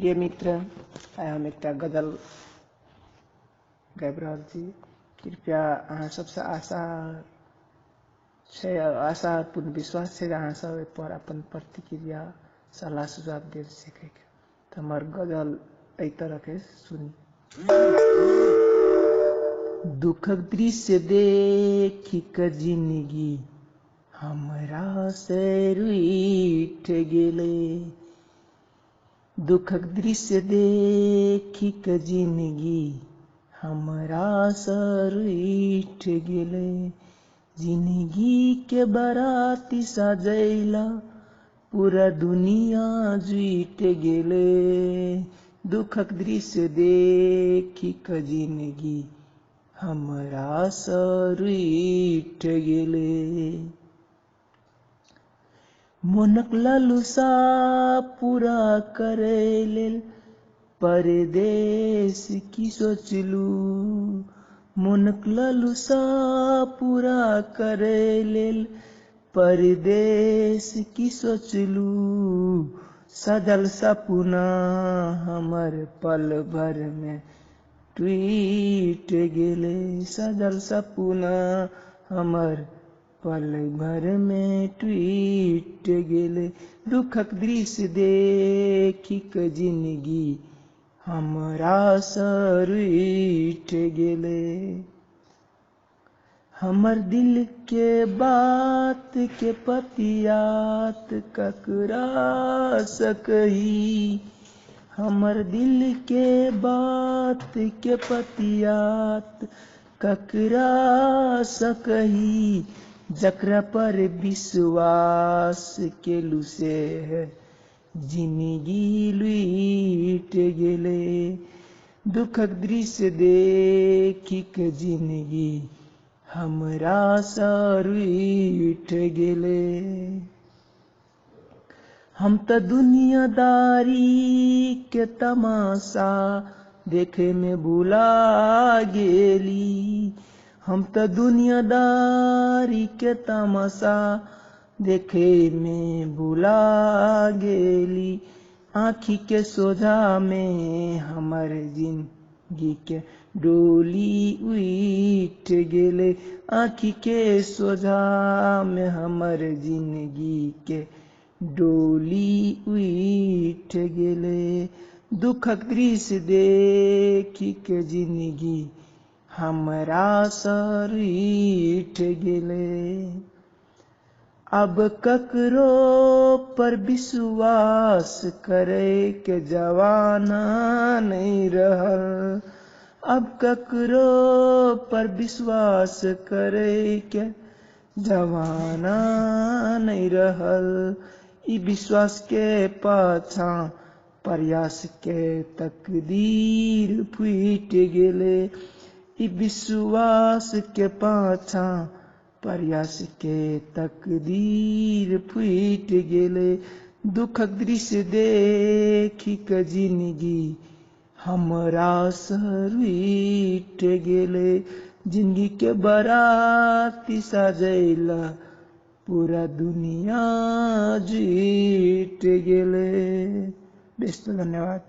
प्रिय मित्र, हम एक गजल गाबि रहल छी। कृपया अहाँ सबसे आशा पूर्ण विश्वास है अहाँ सब पर अपन प्रतिक्रिया सलाह सुझाव दे सके। तो हमार गजल एहि तरह के सुनी। दुखक दृश्य देखी क जिंदगी हमरा से रूठ गेले। दुखक दृश्य देखी क जिंदगी हमरा से रूठ गेले। जिंदगी के बाराती सजैला पूरा दुनिया जुट गेले। दुखक दृश्य देखी क जिंदगी हमरा से रूठ गेले। मोनक लालसा पूरा करे लेल परदेश की सोचलू। मोनक लालसा पूरा करे लेल परदेश की सोचलू। सजल सपना हमर पल भर में टूट गेले। सजल सपना हमर पल भर में टूट गेले। दुखक दृश्य देखी क जिंदगी हमरा से रूठ गेले। हमर दिल के बात के पतियात ककरा से कही। हमर दिल के बात के पतियात ककरा से कही। जकरा पर विश्वास केलू से जिंदगी लूट गेले। दुखक दृश्य देखी क जिंदगी हमरा से रूठ गेले। हम त दुनियादारी के तमाशा देखे में भुला गेली। हम त दुनियादारी के तमाशा देखे में भुला गेली। आँखी के सोझा में हमर जिंदगी के डोली उठ गेले। आँखी के सोझा में हमर जिंदगी के डोली उठ गेले। दुखक दृश्य देखी के जिंदगी हमरा से रूठ गेले। अब ककरो पर विश्वास करे के जवाना नहीं रहल। अब ककरो पर विश्वास करे के जवाना नहीं रहल। ई विश्वास के पाछा प्रयास के तकदीर फूट गेले। ई विश्वास के पाछा प्रयास के तकदीर फूट गेले। दुखक दृश्य देखी क जिंदगी हमरा से रूठ गेले। जिंदगी के बाराती सजैला पूरा दुनिया जुट गेले। बेस्ट धन्यवाद।